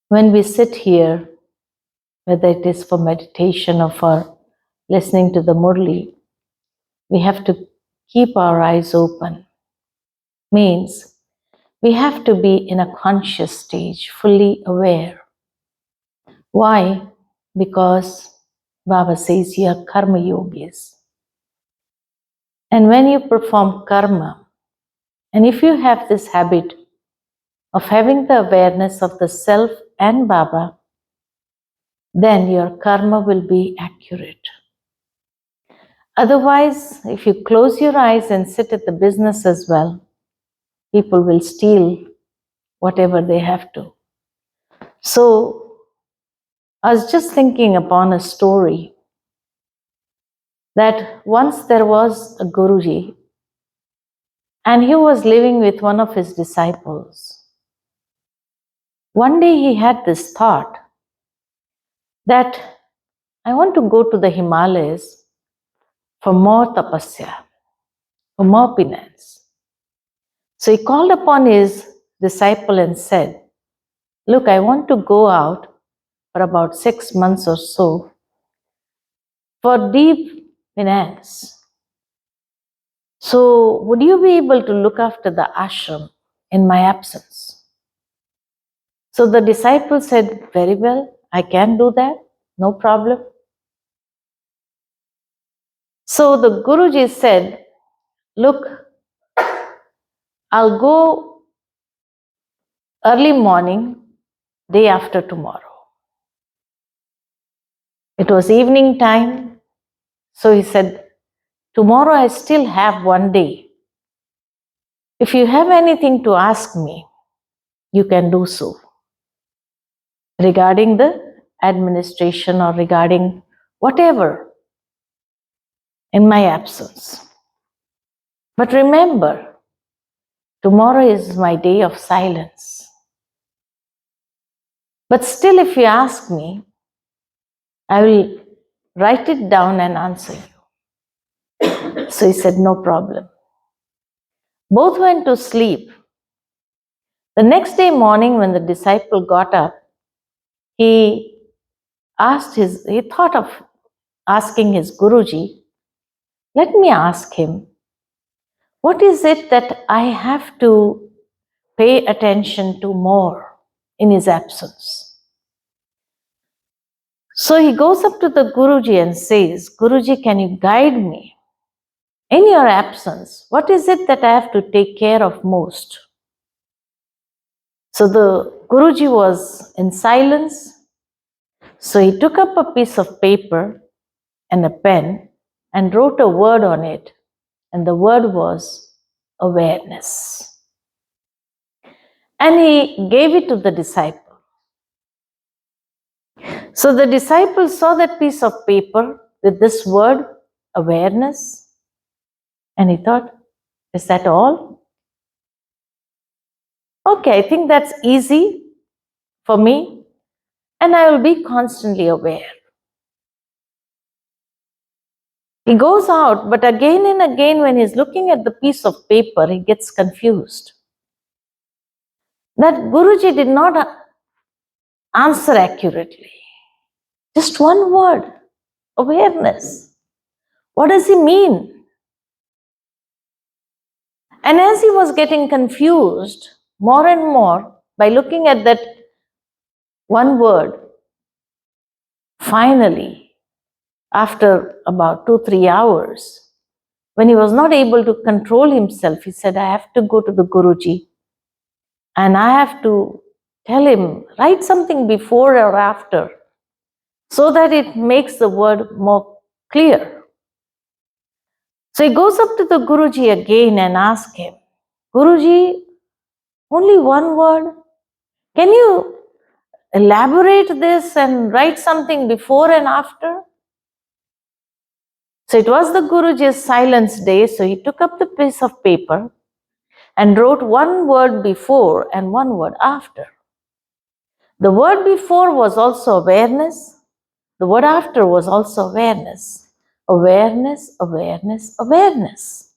When we sit here, whether it is for meditation or for listening to the Murali, we have to keep our eyes open. Means we have to be in a conscious stage, fully aware. Why? Because Baba says you are karma yogis. And when you perform karma, and if you have this habit of having the awareness of the self and Baba, then your karma will be accurate. Otherwise, if you close your eyes and sit at the business as well, people will steal whatever they have to. So, I was just thinking upon a story that once there was a Guruji and he was living with one of his disciples. One day he had this thought that I want to go to the Himalayas for more tapasya, for more penance. So he called upon his disciple and said, look, I want to go out for about 6 months or so for deep penance. So would you be able to look after the ashram in my absence? So the disciple said, very well, I can do that, no problem. So the Guruji said, look, I'll go early morning, day after tomorrow. It was evening time, so he said, tomorrow I still have one day. If you have anything to ask me, you can do so. Regarding the administration or regarding whatever in my absence. But remember, tomorrow is my day of silence. But still, if you ask me, I will write it down and answer you. So he said, no problem. Both went to sleep. The next day morning, when the disciple got up, he thought of asking his Guruji, let me ask him, what is it that I have to pay attention to more in his absence? So he goes up to the Guruji and says, Guruji, can you guide me? In your absence, what is it that I have to take care of most? So the Guruji was in silence. So he took up a piece of paper and a pen and wrote a word on it. And the word was awareness. And he gave it to the disciple. So the disciple saw that piece of paper with this word, awareness. And he thought, is that all? Okay, I think that's easy for me. And I will be constantly aware. He goes out, but again and again when he's looking at the piece of paper, he gets confused. That Guruji did not answer accurately. Just one word, awareness. What does he mean? And as he was getting confused more and more by looking at that one word, finally, after about 2-3 hours, when he was not able to control himself, he said, I have to go to the Guruji and I have to tell him, write something before or after so that it makes the word more clear. So he goes up to the Guruji again and asks him, Guruji, only one word? Can you elaborate this and write something before and after? So it was the Guruji's silence day, so he took up the piece of paper and wrote one word before and one word after. The word before was also awareness. The word after was also awareness. Awareness, awareness, awareness.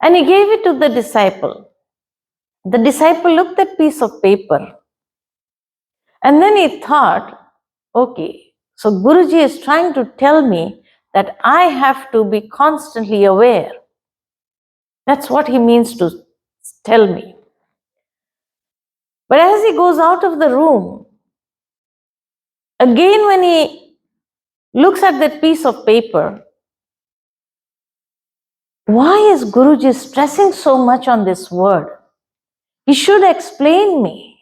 And he gave it to the disciple. The disciple looked at the piece of paper And then he thought, okay, so Guruji is trying to tell me that I have to be constantly aware. That's what he means to tell me. But as he goes out of the room, again when he looks at that piece of paper, why is Guruji stressing so much on this word? He should explain me.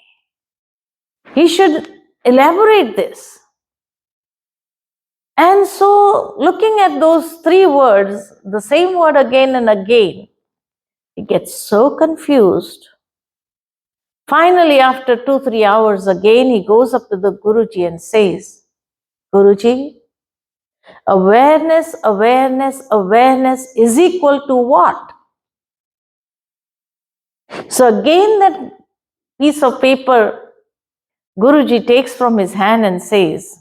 He should elaborate this. And so, looking at those three words, the same word again and again, he gets so confused. Finally, after 2-3 hours, again he goes up to the Guruji and says, Guruji, awareness, awareness, awareness is equal to what? So again that piece of paper Guruji takes from his hand and says,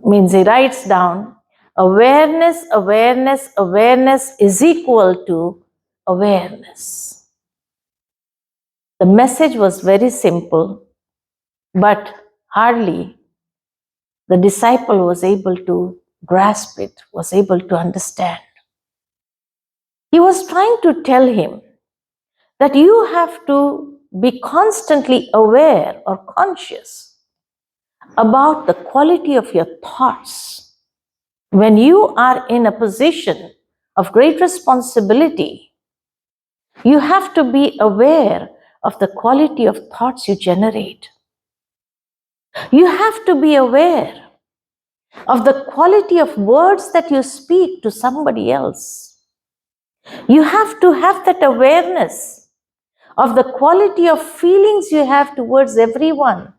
means he writes down, awareness, awareness, awareness is equal to awareness. The message was very simple, but hardly the disciple was able to grasp it, was able to understand. He was trying to tell him that you have to be constantly aware or conscious about the quality of your thoughts. When you are in a position of great responsibility, you have to be aware of the quality of thoughts you generate. You have to be aware of the quality of words that you speak to somebody else. You have to have that awareness of the quality of feelings you have towards everyone.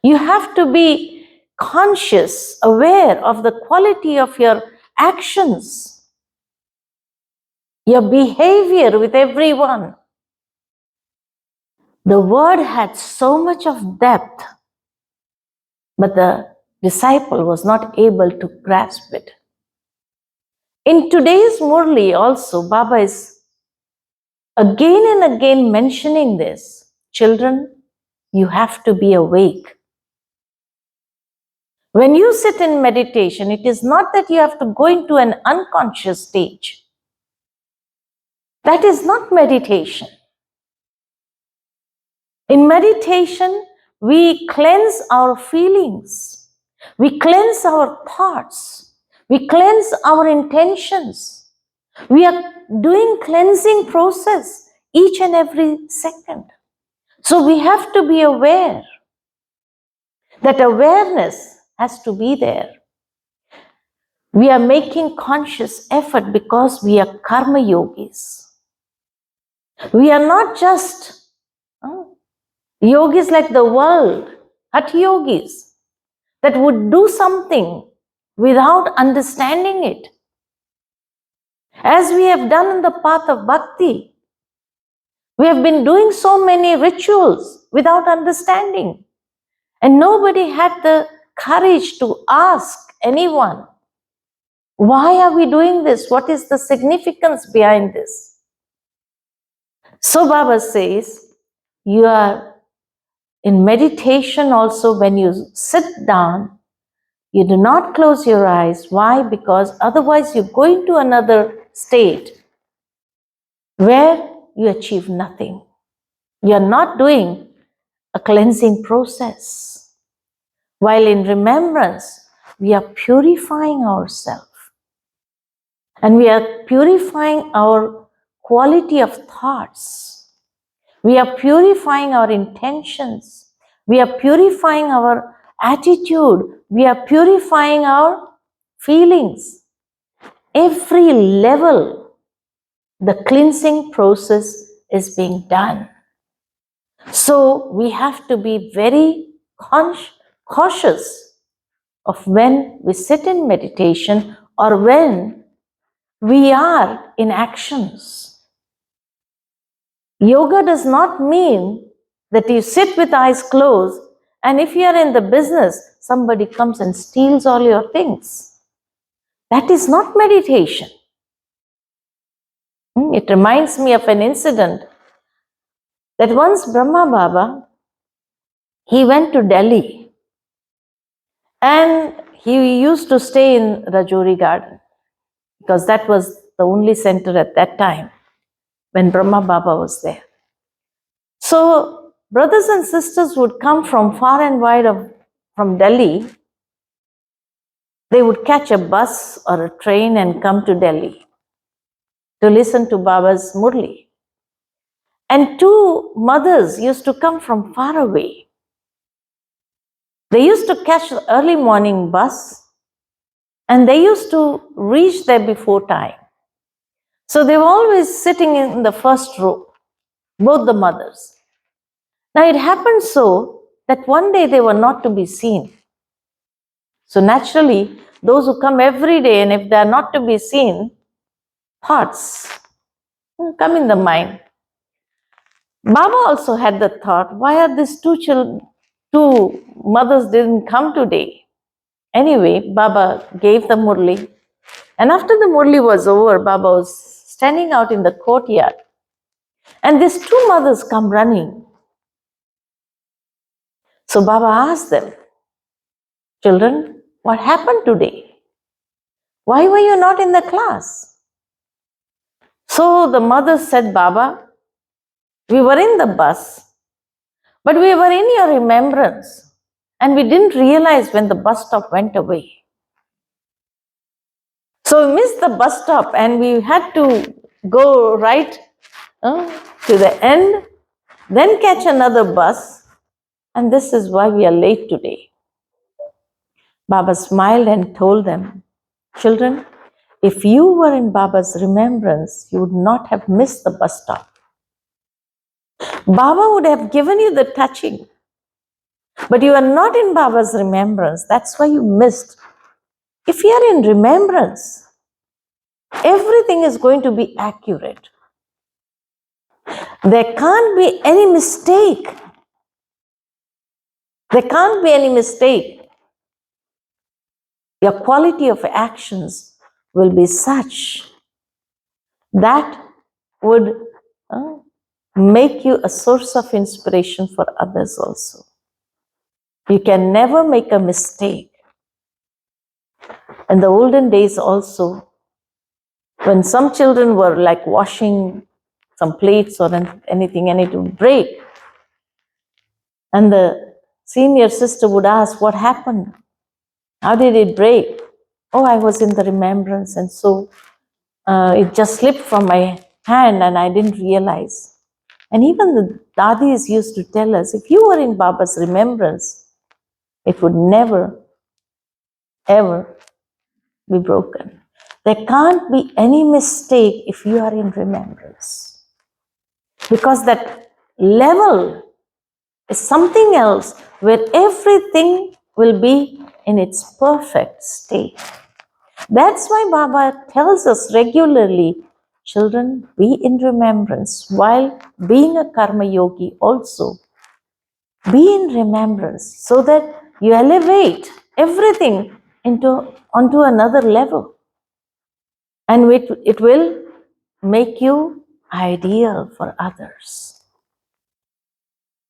You have to be conscious, aware of the quality of your actions, your behavior with everyone. The word had so much of depth, but the disciple was not able to grasp it. In today's Murali also, Baba is again and again mentioning this. Children, you have to be awake. When you sit in meditation, it is not that you have to go into an unconscious stage. That is not meditation. In meditation, we cleanse our feelings. We cleanse our thoughts. We cleanse our intentions. We are doing cleansing process each and every second. So we have to be aware. That awareness has to be there. We are making conscious effort because we are karma yogis. We are not just yogis like the world, hatha yogis, that would do something without understanding it. As we have done in the path of bhakti, we have been doing so many rituals without understanding. And nobody had the courage to ask anyone, why are we doing this? What is the significance behind this? So Baba says, you are in meditation also when you sit down, you do not close your eyes. Why? Because otherwise you go into another state where you achieve nothing. You are not doing a cleansing process. While in remembrance, we are purifying ourselves. And we are purifying our quality of thoughts. We are purifying our intentions. We are purifying our attitude. We are purifying our feelings. Every level, the cleansing process is being done. So we have to be very cautious of when we sit in meditation or when we are in actions. Yoga does not mean that you sit with eyes closed and if you are in the business, somebody comes and steals all your things. That is not meditation. It reminds me of an incident that once Brahma Baba he went to Delhi and he used to stay in Rajouri Garden because that was the only center at that time when Brahma Baba was there. So brothers and sisters would come from far and wide from Delhi. They would catch a bus or a train and come to Delhi to listen to Baba's Murli. And two mothers used to come from far away. They used to catch the early morning bus and they used to reach there before time. So they were always sitting in the first row, both the mothers. Now it happened so that one day they were not to be seen. So naturally, those who come every day and if they are not to be seen, thoughts come in the mind. Baba also had the thought, why are these two mothers didn't come today? Anyway, Baba gave the Murli. And after the Murli was over, Baba was standing out in the courtyard. And these two mothers come running. So Baba asked them, children, what happened today? Why were you not in the class? So the mothers said, Baba, we were in the bus, but we were in your remembrance. And we didn't realize when the bus stop went away. So we missed the bus stop and we had to go right to the end, then catch another bus. And this is why we are late today. Baba smiled and told them, children, if you were in Baba's remembrance, you would not have missed the bus stop. Baba would have given you the touching, but you are not in Baba's remembrance. That's why you missed. If you are in remembrance, everything is going to be accurate. There can't be any mistake. There can't be any mistake. Your quality of actions will be such that would make you a source of inspiration for others also. You can never make a mistake. In the olden days also, when some children were like washing some plates or anything and it would break, and the senior sister would ask, what happened? How did it break? Oh, I was in the remembrance and so it just slipped from my hand and I didn't realize. And even the dadis used to tell us, if you were in Baba's remembrance, it would never, ever be broken. There can't be any mistake if you are in remembrance. Because that level is something else where everything will be in its perfect state. That's why Baba tells us regularly, children, be in remembrance. While being a karma yogi also, be in remembrance so that you elevate everything onto another level. And it will make you ideal for others.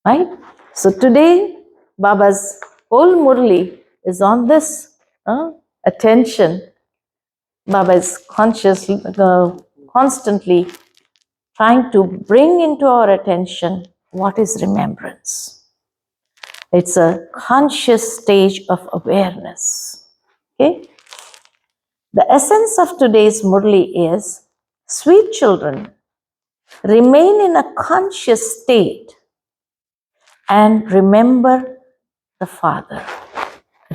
Right? So today, Baba's whole Murli is on this attention. Baba is constantly trying to bring into our attention what is remembrance. It's a conscious stage of awareness. Okay? The essence of today's Murli is, sweet children, remain in a conscious state and remember the Father.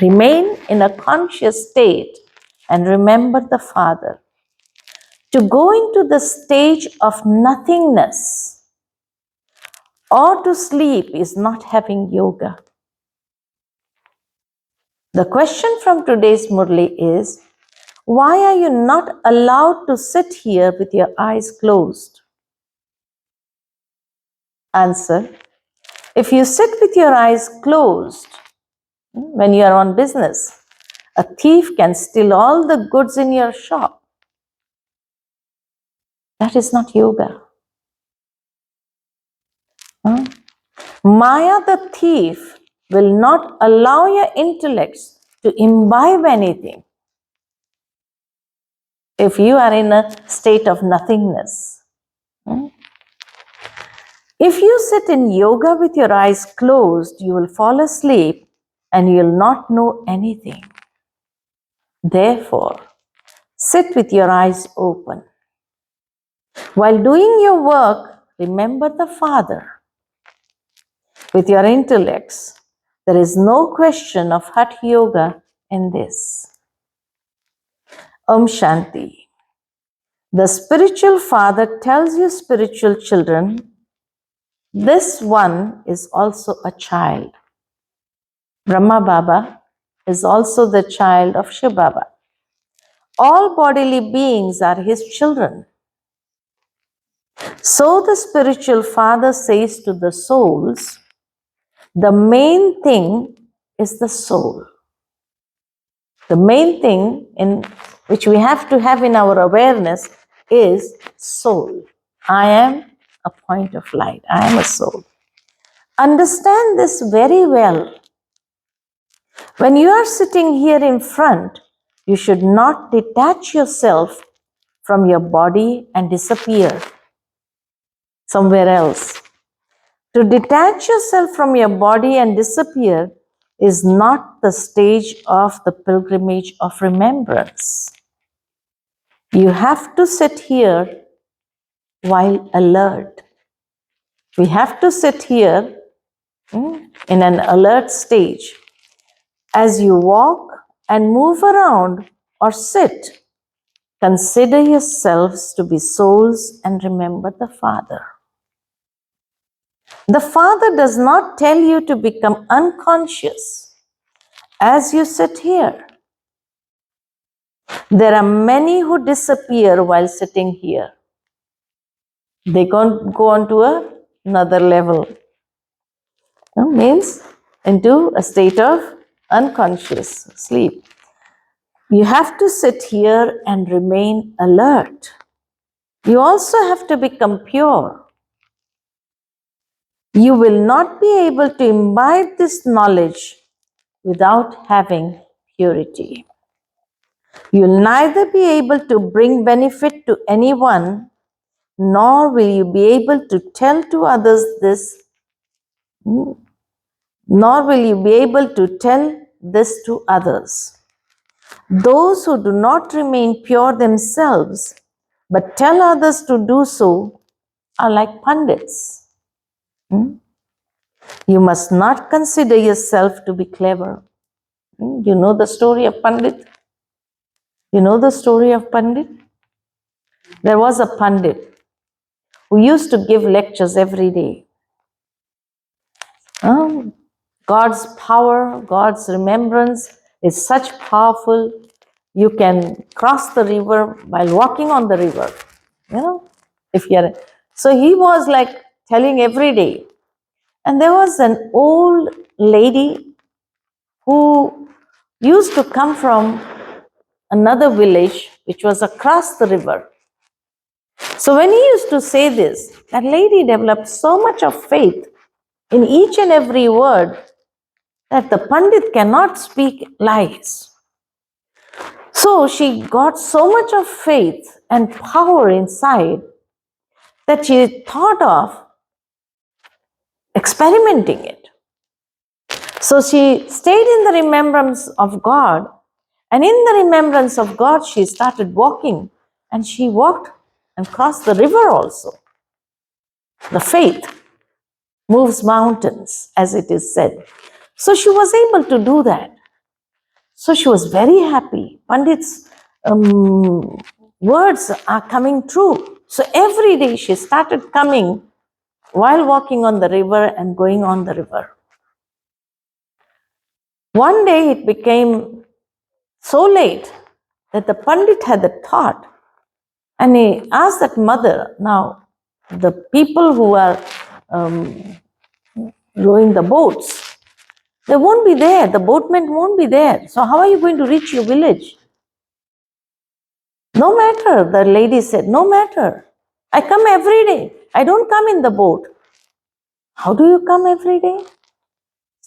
Remain in a conscious state and remember the Father. To go into the stage of nothingness or to sleep is not having yoga. The question from today's Murli is, why are you not allowed to sit here with your eyes closed? Answer, if you sit with your eyes closed when you are on business, a thief can steal all the goods in your shop. That is not yoga. Maya the thief will not allow your intellects to imbibe anything. If you are in a state of nothingness, if you sit in yoga with your eyes closed, you will fall asleep and you will not know anything. Therefore, sit with your eyes open. While doing your work, remember the Father. With your intellects, there is no question of Hatha Yoga in this. Om Shanti. The spiritual father tells you, spiritual children, this one is also a child. Brahma Baba is also the child of Shiv Baba. All bodily beings are his children. So the spiritual father says to the souls, the main thing is the soul. The main thing in which we have to have in our awareness is soul. I am a point of light. I am a soul. Understand this very well. When you are sitting here in front, you should not detach yourself from your body and disappear somewhere else. To detach yourself from your body and disappear is not the stage of the pilgrimage of remembrance. You have to sit here while alert. We have to sit here in an alert stage. As you walk and move around or sit, consider yourselves to be souls and remember the Father. The Father does not tell you to become unconscious as you sit here. There are many who disappear while sitting here. They can't go on to another level. Means into a state of unconscious sleep. You have to sit here and remain alert. You also have to become pure. You will not be able to imbibe this knowledge without having purity. You will neither be able to bring benefit to anyone, nor will you be able to tell to others this, nor will you be able to tell this to others. Those who do not remain pure themselves, but tell others to do so, are like pundits. You must not consider yourself to be clever. You know the story of Pandit? You know the story of Pandit? There was a Pandit who used to give lectures every day. God's power, God's remembrance is such powerful. You can cross the river while walking on the river. If you're so he was like telling every day. And there was an old lady who used to come from another village which was across the river. So when he used to say this, that lady developed so much of faith in each and every word that the Pandit cannot speak lies. So she got so much of faith and power inside that she thought of experimenting it. So she stayed in the remembrance of God, and in the remembrance of God, she started walking, and she walked and crossed the river also. The faith moves mountains, as it is said. So she was able to do that. So she was very happy. Pandit's words are coming true. So every day she started coming while walking on the river and going on the river. One day it became so late that the Pandit had a thought, and he asked that mother, now the people who are rowing the boats, they won't be there, the boatmen won't be there. So how are you going to reach your village? No matter, the lady said, no matter. I come every day. I don't come in the boat. How do you come every day?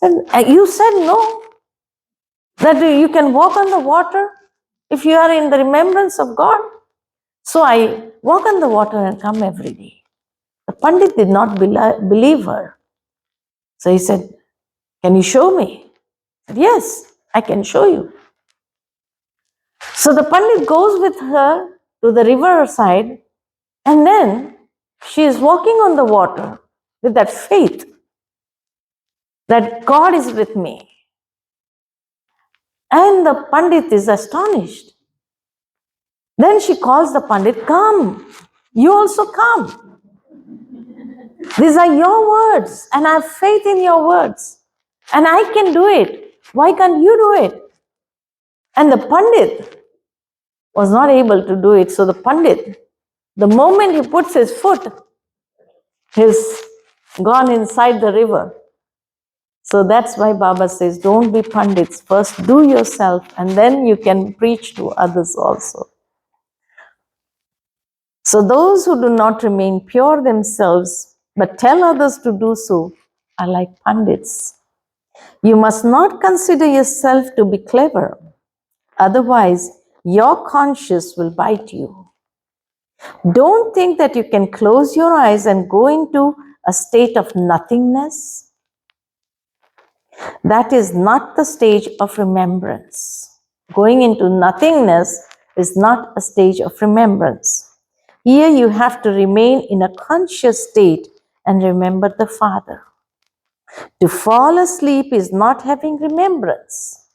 You said no, that you can walk on the water if you are in the remembrance of God. So I walk on the water and come every day. The Pandit did not believe her. So he said, can you show me? I said, yes, I can show you. So the Pandit goes with her to the river side, and then she is walking on the water with that faith that God is with me. And the Pandit is astonished. Then she calls the Pandit, come, you also come. These are your words, and I have faith in your words. And I can do it. Why can't you do it? And the Pandit was not able to do it. So the Pandit, the moment he puts his foot, he's gone inside the river. So that's why Baba says, don't be Pandits. First do yourself, and then you can preach to others also. So those who do not remain pure themselves, but tell others to do so, are like Pandits. You must not consider yourself to be clever. Otherwise, your conscience will bite you. Don't think that you can close your eyes and go into a state of nothingness. That is not the stage of remembrance. Going into nothingness is not a stage of remembrance. Here you have to remain in a conscious state and remember the Father. To fall asleep is not having remembrance.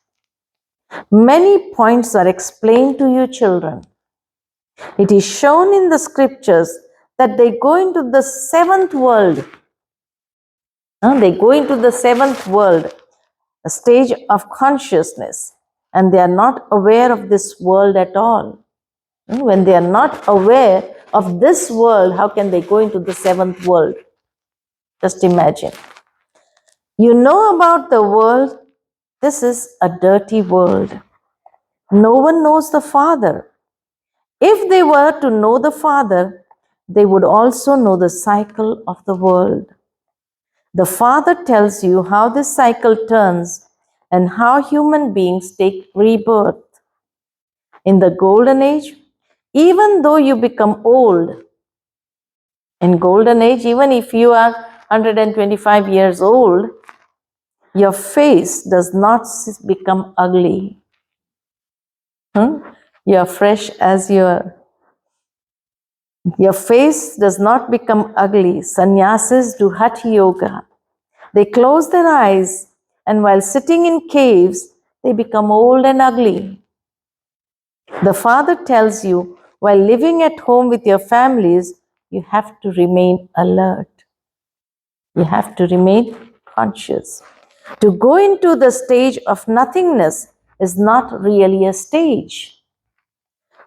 Many points are explained to you children. It is shown in the scriptures that they go into the seventh world. They go into the seventh world, a stage of consciousness, and they are not aware of this world at all. When they are not aware of this world, how can they go into the seventh world? Just imagine. You know about the world. This is a dirty world. No one knows the Father. If they were to know the Father, they would also know the cycle of the world. The Father tells you how this cycle turns and how human beings take rebirth. In the golden age, even though you become old, in golden age, even if you are 125 years old, your face does not become ugly. You are fresh as you are. Your face does not become ugly. Sannyasis do hatha yoga. They close their eyes, and while sitting in caves, they become old and ugly. The Father tells you, while living at home with your families, you have to remain alert. You have to remain conscious. To go into the stage of nothingness is not really a stage.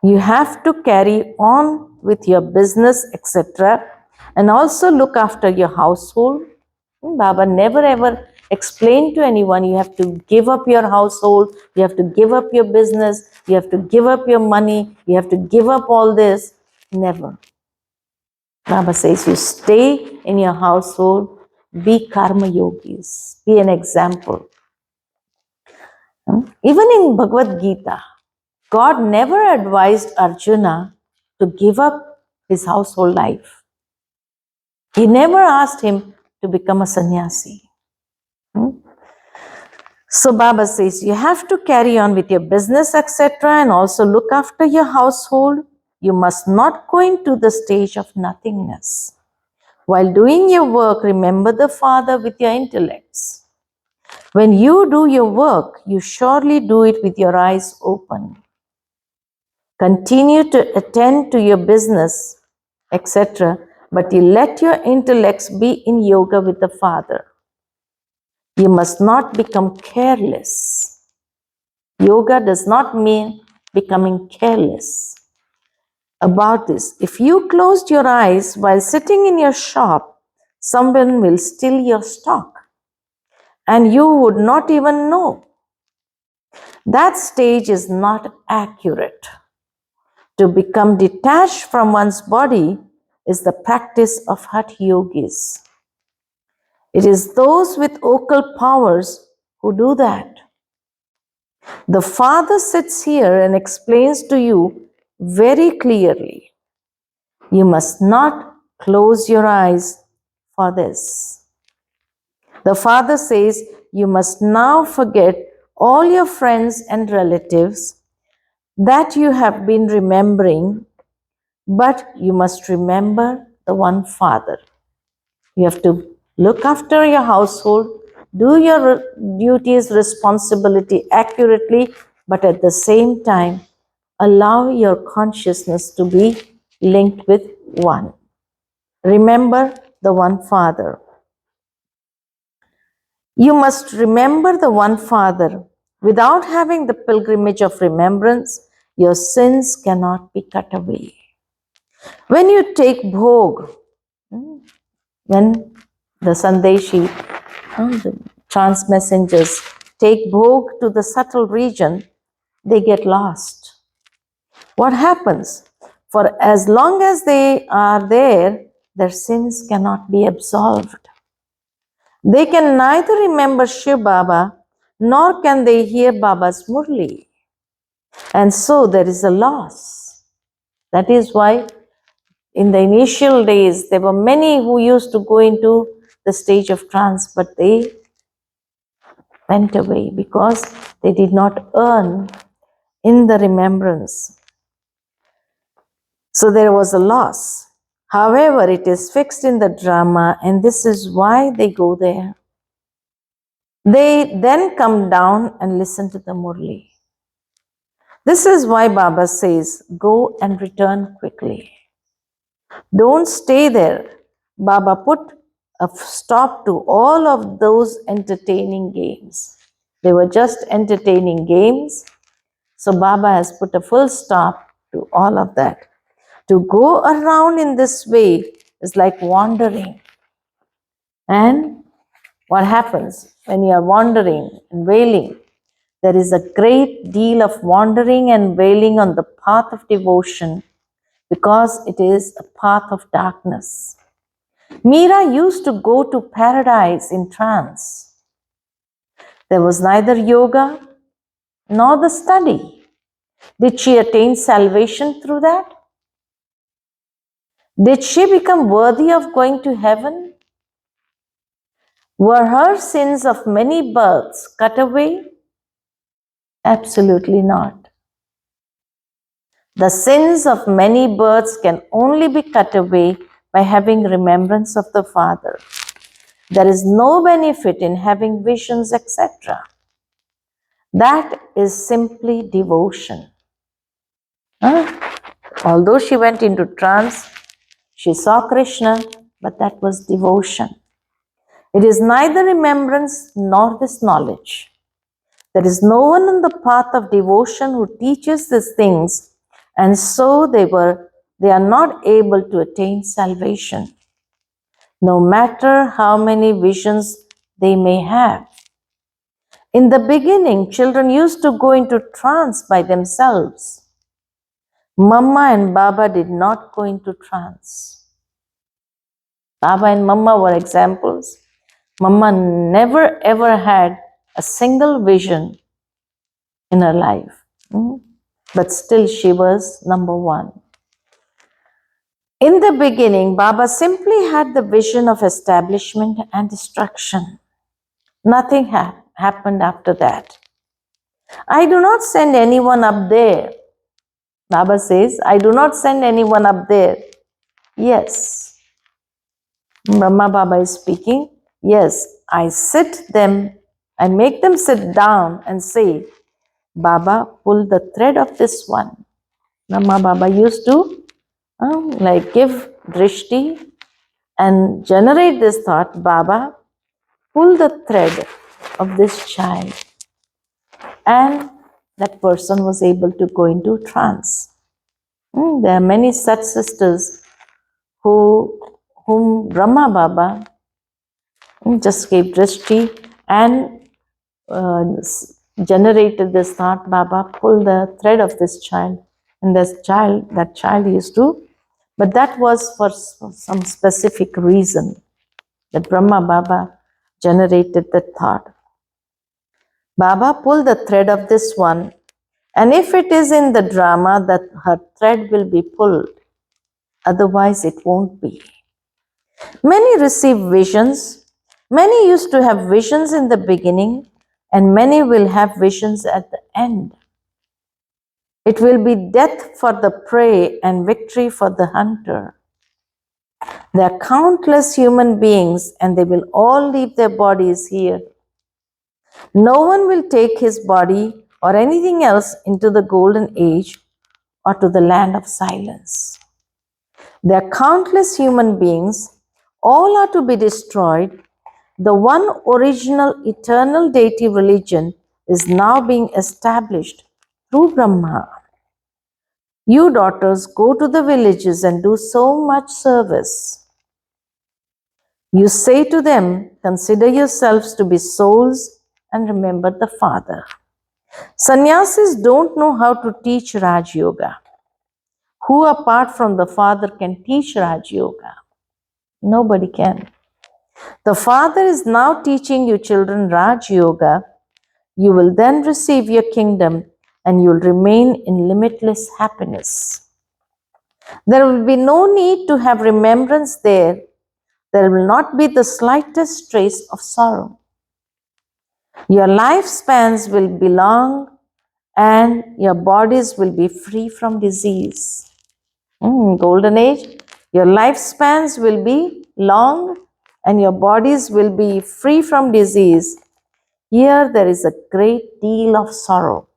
You have to carry on with your business, etc., and also look after your household. Baba never ever explained to anyone you have to give up your household, you have to give up your business, you have to give up your money, you have to give up all this. Never. Baba says you stay in your household, be karma yogis, be an example. Even in Bhagavad Gita, God never advised Arjuna to give up his household life. He never asked him to become a sannyasi. So Baba says you have to carry on with your business, etc., and also look after your household. You must not go into the stage of nothingness. While doing your work, remember the Father with your intellects. When you do your work, you surely do it with your eyes open. Continue to attend to your business, etc., but you let your intellects be in yoga with the Father. You must not become careless. Yoga does not mean becoming careless. About this, if you closed your eyes while sitting in your shop, someone will steal your stock and you would not even know. That stage is not accurate. To become detached from one's body is the practice of hatha yogis. It is those with occult powers who do that. The Father sits here and explains to you very clearly. You must not close your eyes for this. The Father says, you must now forget all your friends and relatives that you have been remembering, but you must remember the one Father. You have to look after your household, do your duties, responsibility accurately, but at the same time, allow your consciousness to be linked with one. Remember the one Father. You must remember the one Father. Without having the pilgrimage of remembrance, your sins cannot be cut away. When you take bhog, when the Sandeshi, the trance messengers, take bhog to the subtle region, they get lost. What happens? For as long as they are there, their sins cannot be absolved. They can neither remember Shiv Baba nor can they hear Baba's Murli. And so there is a loss. That is why in the initial days there were many who used to go into the stage of trance, but they went away because they did not earn in the remembrance. So there was a loss. However, it is fixed in the drama, and this is why they go there. They then come down and listen to the Murli. This is why Baba says, go and return quickly. Don't stay there. Baba put a stop to all of those entertaining games. They were just entertaining games. So Baba has put a full stop to all of that. To go around in this way is like wandering. And what happens when you are wandering and wailing? There is a great deal of wandering and wailing on the path of devotion because it is a path of darkness. Meera used to go to paradise in trance. There was neither yoga nor the study. Did she attain salvation through that? Did she become worthy of going to heaven? Were her sins of many births cut away? Absolutely not. The sins of many births can only be cut away by having remembrance of the Father. There is no benefit in having visions, etc. That is simply devotion. Although she went into trance, she saw Krishna, but that was devotion. It is neither remembrance nor this knowledge. There is no one on the path of devotion who teaches these things, and so they are not able to attain salvation, no matter how many visions they may have. In the beginning, children used to go into trance by themselves. Mama and Baba did not go into trance. Baba and Mama were examples. Mama never ever had a single vision in her life. But still she was number one. In the beginning, Baba simply had the vision of establishment and destruction. Nothing happened after that. I do not send anyone up there. Baba says, I do not send anyone up there. Yes. Brahma Baba is speaking. Yes, I make them sit down and say, Baba, pull the thread of this one. Brahma Baba used to give drishti and generate this thought, Baba, pull the thread of this child. And that person was able to go into trance. There are many such sisters whom Brahma Baba just gave drishti and generated this thought, Baba, pull the thread of this child. And that child used to, but that was for some specific reason that Brahma Baba generated the thought. Baba, pull the thread of this one, and if it is in the drama, that her thread will be pulled. Otherwise, it won't be. Many receive visions. Many used to have visions in the beginning, and many will have visions at the end. It will be death for the prey and victory for the hunter. There are countless human beings, and they will all leave their bodies here. No one will take his body or anything else into the golden age or to the land of silence. There are countless human beings, all are to be destroyed. The one original eternal deity religion is now being established through Brahma. You daughters go to the villages and do so much service. You say to them, consider yourselves to be souls and remember the Father. Sannyasis don't know how to teach Raj Yoga. Who apart from the Father can teach Raj Yoga? Nobody can. The Father is now teaching you children Raj Yoga. You will then receive your kingdom and you will remain in limitless happiness. There will be no need to have remembrance there. There will not be the slightest trace of sorrow. Your lifespans will be long and your bodies will be free from disease. Golden age, your lifespans will be long and your bodies will be free from disease. Here there is a great deal of sorrow.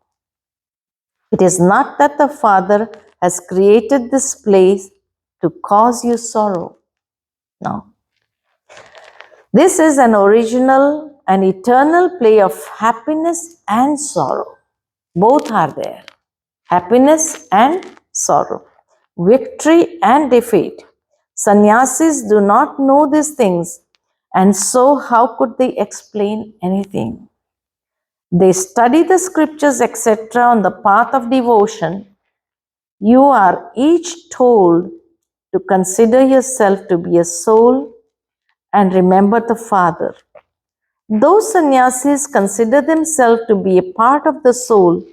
It is not that the Father has created this place to cause you sorrow. No. This is an original and eternal play of happiness and sorrow. Both are there. Happiness and sorrow. Victory and defeat. Sannyasis do not know these things, and so how could they explain anything? They study the scriptures, etc., on the path of devotion. You are each told to consider yourself to be a soul and remember the Father. Those sannyasis consider themselves to be a part of the soul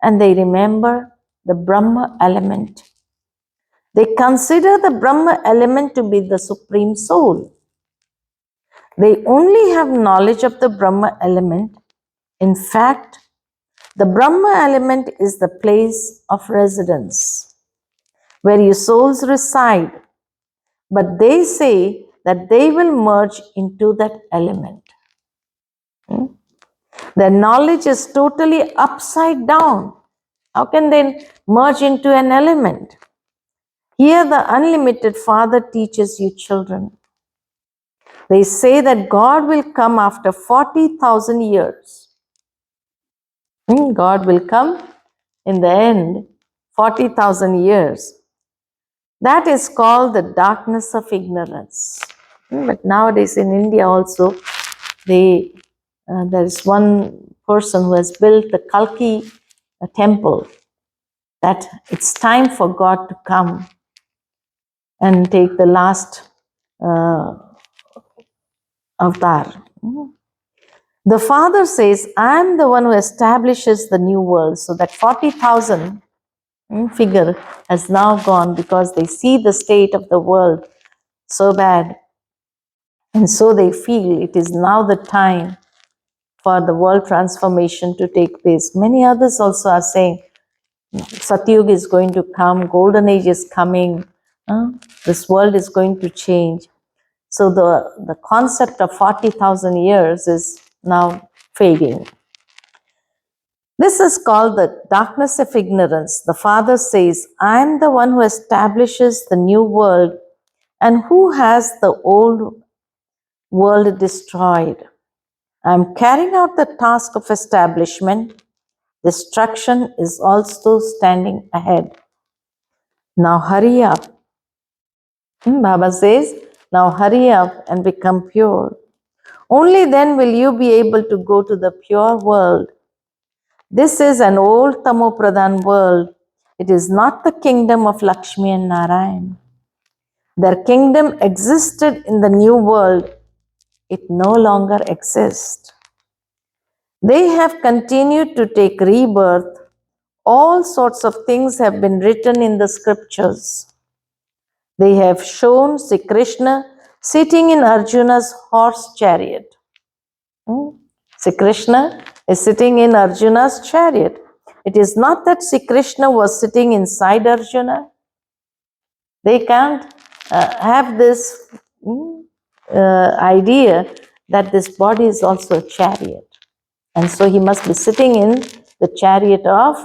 and they remember the Brahma element. They consider the Brahma element to be the supreme soul. They only have knowledge of the Brahma element. In fact, the Brahma element is the place of residence where your souls reside, but they say that they will merge into that element. Their knowledge is totally upside down. How can they merge into an element? Here the unlimited Father teaches you children. They say that God will come after 40,000 years. God will come in the end, 40,000 years. That is called the darkness of ignorance. But nowadays in India also, there is one person who has built the Kalki temple, that it's time for God to come and take the last avatar. The Father says, I am the one who establishes the new world. So that 40,000 figure has now gone because they see the state of the world so bad. And so they feel it is now the time for the world transformation to take place. Many others also are saying, Satyug is going to come, Golden Age is coming, this world is going to change. So the concept of 40,000 years is now fading. This is called the darkness of ignorance. The Father says, I am the one who establishes the new world and who has the old world destroyed. I am carrying out the task of establishment. Destruction is also standing ahead. Now hurry up. Baba says, now hurry up and become pure. Only then will you be able to go to the pure world. This is an old Tamopradhan world. It is not the kingdom of Lakshmi and Narayan. Their kingdom existed in the new world. it no longer exists. They have continued to take rebirth. All sorts of things have been written in the scriptures. They have shown Sri Krishna sitting in Arjuna's horse chariot. Sri Krishna is sitting in Arjuna's chariot. It is not that Sri Krishna was sitting inside Arjuna. They can't have this idea that this body is also a chariot. And so he must be sitting in the chariot of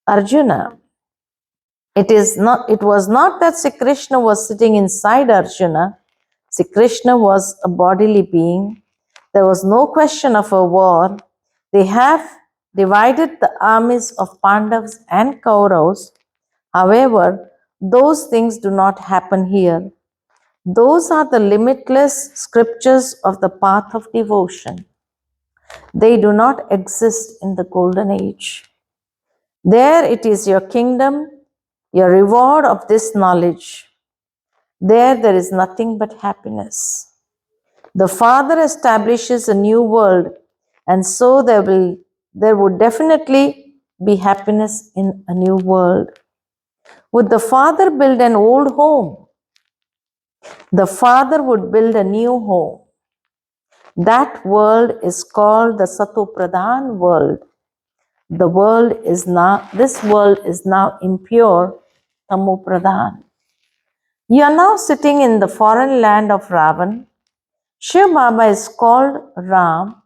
Arjuna. It was not that Sri Krishna was sitting inside Arjuna. Sri Krishna was a bodily being. There was no question of a war. They have divided the armies of Pandavas and Kauravas. However, those things do not happen here. Those are the limitless scriptures of the path of devotion. They do not exist in the golden age. There it is your kingdom, your reward of this knowledge. There is nothing but happiness. The Father establishes a new world, and so there would definitely be happiness in a new world. Would the Father build an old home? The Father would build a new home. That world is called the Satopradhan world. This world is now impure, Tamopradhan. You are now sitting in the foreign land of Ravan. Shiv Baba is called Ram.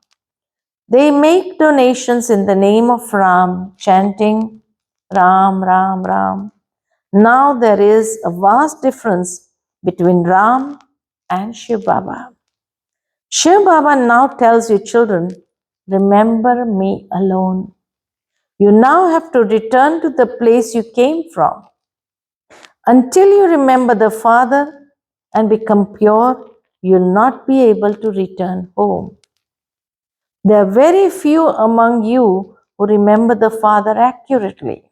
They make donations in the name of Ram, chanting Ram, Ram, Ram. Now there is a vast difference between Ram and Shiv Baba. Shiv Baba now tells you children, remember me alone. You now have to return to the place you came from. Until you remember the Father and become pure, you will not be able to return home. There are very few among you who remember the Father accurately.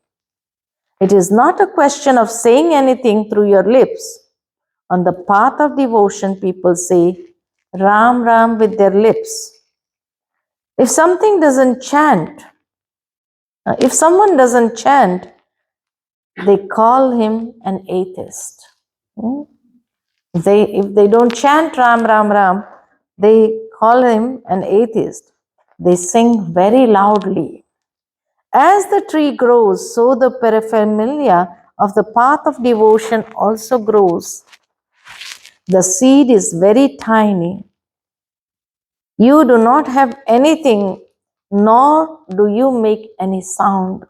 It is not a question of saying anything through your lips. On the path of devotion, people say Ram Ram with their lips. If someone doesn't chant, they call him an atheist. If they don't chant Ram Ram Ram, they call him an atheist. They sing very loudly. As the tree grows, so the paraphernalia of the path of devotion also grows. The seed is very tiny. You do not have anything, nor do you make any sound.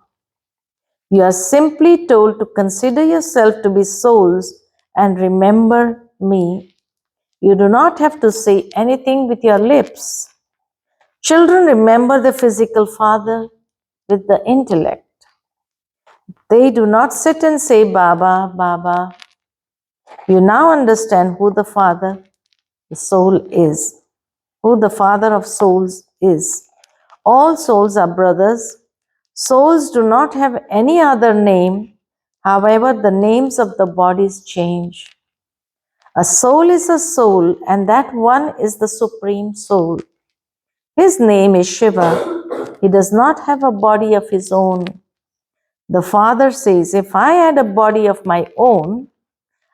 You are simply told to consider yourself to be souls and remember me. You do not have to say anything with your lips. Children remember the physical father with the intellect. They do not sit and say, Baba, Baba. You now understand who the Father, the soul is, who the Father of souls is. All souls are brothers. Souls do not have any other name. However, the names of the bodies change. A soul is a soul, and that one is the Supreme Soul. His name is Shiva. He does not have a body of his own. The Father says, if I had a body of my own,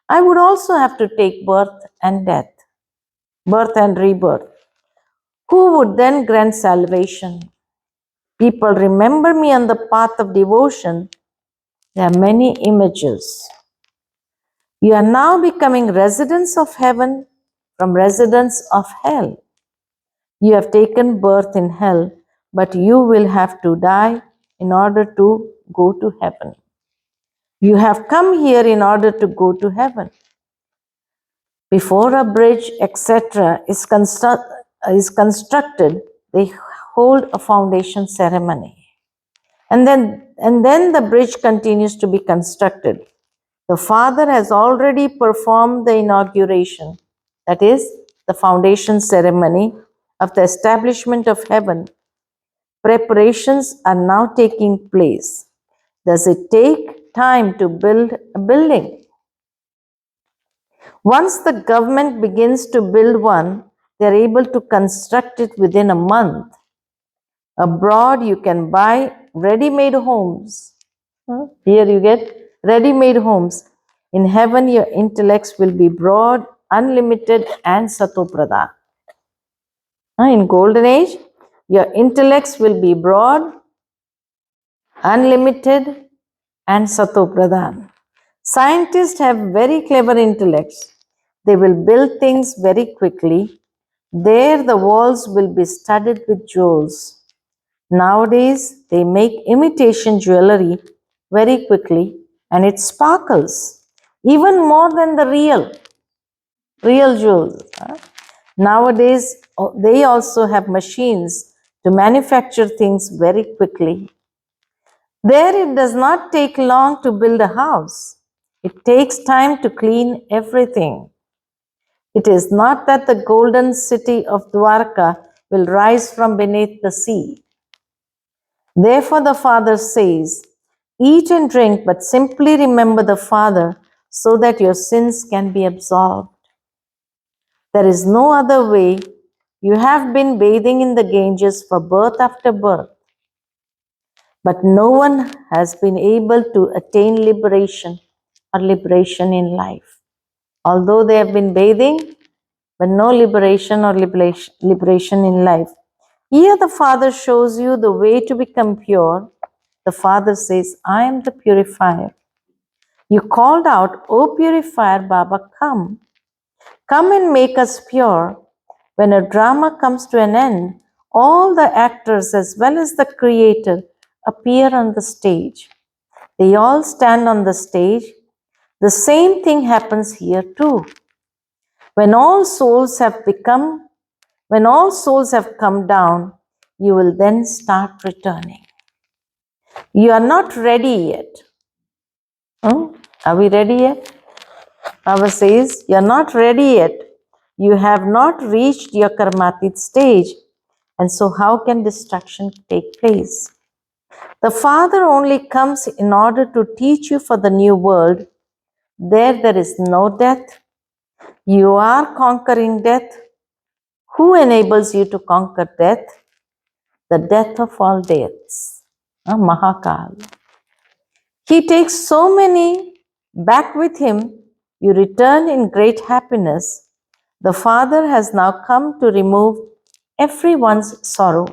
I would also have to take birth and death, birth and rebirth. Who would then grant salvation? People remember me on the path of devotion. There are many images. You are now becoming residents of heaven from residents of hell. You have taken birth in hell, but you will have to die in order to go to heaven. You have come here in order to go to heaven. Before a bridge, etc., is constructed, they hold a foundation ceremony. And then the bridge continues to be constructed. The Father has already performed the inauguration, that is, the foundation ceremony of the establishment of heaven. Preparations are now taking place. Does it take time to build a building? Once the government begins to build one, they're able to construct it within a month. Abroad, you can buy ready-made homes. Here you get ready-made homes. In heaven, your intellects will be broad, unlimited, and satopradhan. In golden age, your intellects will be broad, unlimited, and satopradhan. Scientists have very clever intellects. They will build things very quickly. There, the walls will be studded with jewels. Nowadays, they make imitation jewelry very quickly and it sparkles even more than the real jewels. Nowadays, they also have machines to manufacture things very quickly. There, it does not take long to build a house. It takes time to clean everything. It is not that the golden city of Dwarka will rise from beneath the sea. Therefore, the Father says, eat and drink, but simply remember the Father so that your sins can be absolved. There is no other way. You have been bathing in the Ganges for birth after birth, but no one has been able to attain liberation or liberation in life. Although they have been bathing, but no liberation or liberation in life. Here the Father shows you the way to become pure. The Father says, I am the purifier. You called out, O purifier, Baba, come. Come and make us pure. When a drama comes to an end, all the actors as well as the creator appear on the stage. They all stand on the stage. The same thing happens here too. When all souls have come down, you will then start returning. You are not ready yet. Are we ready yet? Baba says, you are not ready yet. You have not reached your karmatit stage. And so how can destruction take place? The Father only comes in order to teach you for the new world. There is no death. You are conquering death. Who enables you to conquer death? The death of all deaths. Mahakal. He takes so many back with him. You return in great happiness. The Father has now come to remove everyone's sorrow.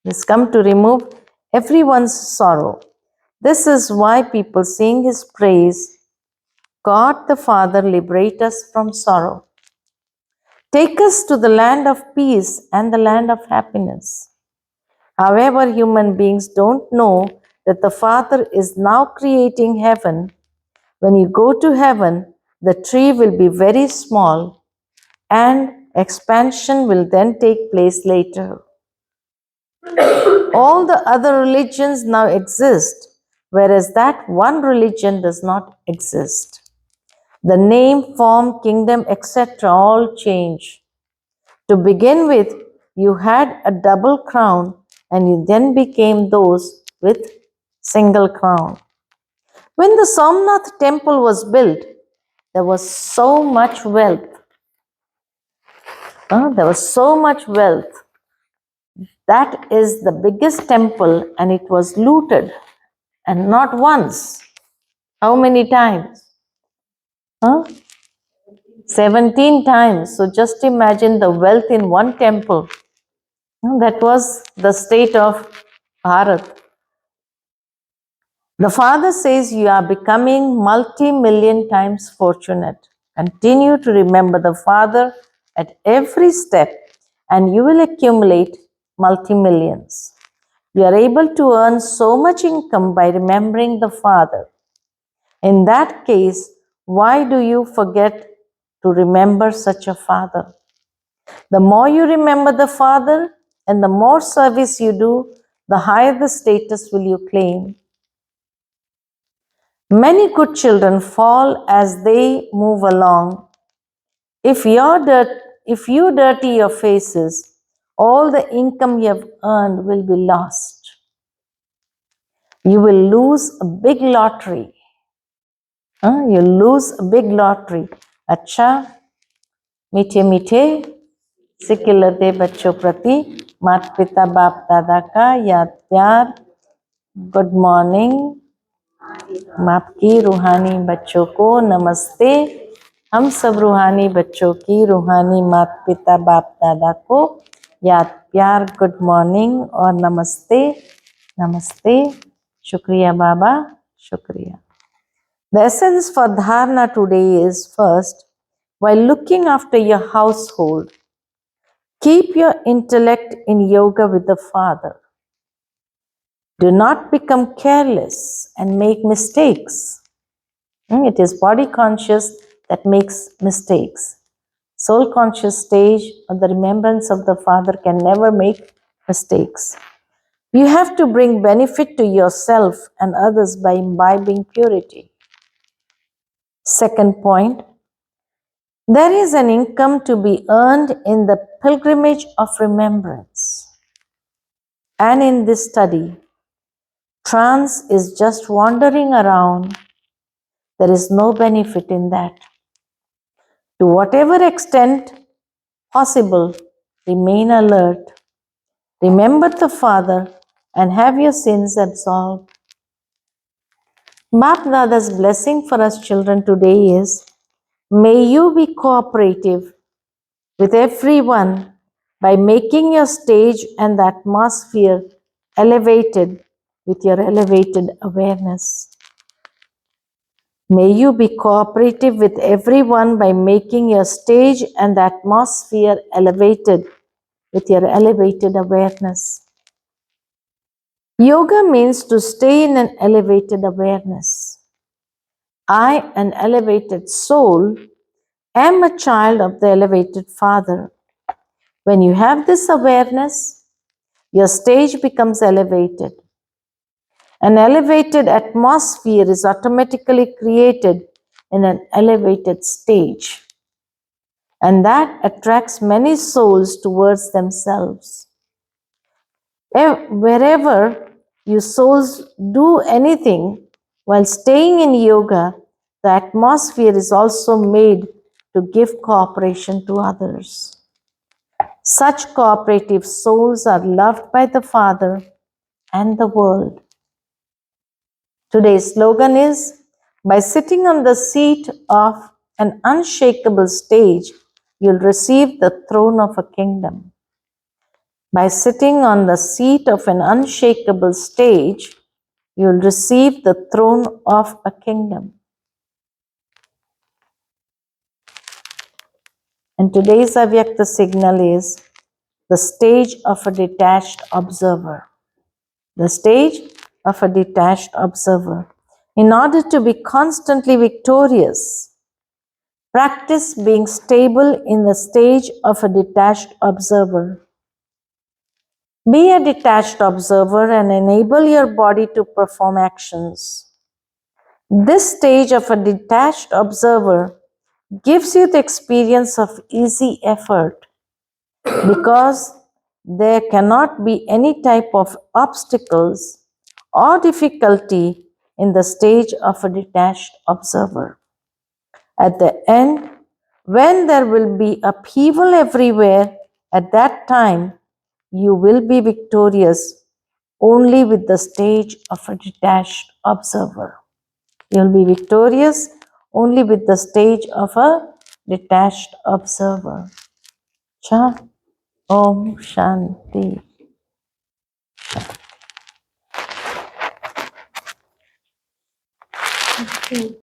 He has come to remove everyone's sorrow. This is why people sing his praise. God the Father, liberate us from sorrow. Take us to the land of peace and the land of happiness. However, human beings don't know that the Father is now creating heaven. When you go to heaven, the tree will be very small and expansion will then take place later. All the other religions now exist, whereas that one religion does not exist. The name, form, kingdom, etc. all change. To begin with, you had a double crown and you then became those with single crown. When the Somnath temple was built, there was so much wealth. There was so much wealth. That is the biggest temple and it was looted. And not once. How many times? 17 times. So just imagine the wealth in one temple. That was the state of Bharat. The Father says you are becoming multi-million times fortunate. Continue to remember the Father at every step and you will accumulate multi-millions. You are able to earn so much income by remembering the Father. In that case, why do you forget to remember such a Father? The more you remember the Father and the more service you do, the higher the status will you claim. Many good children fall as they move along. If you dirty your faces, all the income you have earned will be lost. You will lose a big lottery. You'll lose a big lottery. Acha, meete meete, सिखिलते बच्चों प्रति माता पिता बाप दादा का याद प्यार। Good morning. माप की रूहानी बच्चों को नमस्ते। हम सब रूहानी बच्चों की रूहानी माता पिता बाप दादा को याद प्यार, गुड मॉर्निंग और नमस्ते। नमस्ते। शुक्रिया बाबा, शुक्रिया। The essence for dharana today is first, while looking after your household, keep your intellect in yoga with the Father. Do not become careless and make mistakes. It is body conscious that makes mistakes. Soul conscious stage of the remembrance of the Father can never make mistakes. You have to bring benefit to yourself and others by imbibing purity. Second point, there is an income to be earned in the pilgrimage of remembrance. And in this study, trance is just wandering around. There is no benefit in that. To whatever extent possible, remain alert. Remember the Father and have your sins absolved. Bap Dada's blessing for us children today is, may you be cooperative with everyone by making your stage and the atmosphere elevated with your elevated awareness. May you be cooperative with everyone by making your stage and the atmosphere elevated with your elevated awareness. Yoga means to stay in an elevated awareness. I, an elevated soul, am a child of the elevated Father. When you have this awareness, your stage becomes elevated. An elevated atmosphere is automatically created in an elevated stage, and that attracts many souls towards themselves. Wherever you souls do anything while staying in yoga, the atmosphere is also made to give cooperation to others. Such cooperative souls are loved by the Father and the world. Today's slogan is, by sitting on the seat of an unshakable stage, you'll receive the throne of a kingdom. By sitting on the seat of an unshakable stage, you'll receive the throne of a kingdom. And today's Avyakta signal is the stage of a detached observer. The stage of a detached observer. In order to be constantly victorious, practice being stable in the stage of a detached observer. Be a detached observer and enable your body to perform actions. This stage of a detached observer gives you the experience of easy effort because there cannot be any type of obstacles or difficulty in the stage of a detached observer. At the end, when there will be upheaval everywhere, at that time, you will be victorious only with the stage of a detached observer. You will be victorious only with the stage of a detached observer. Cha Om Shanti.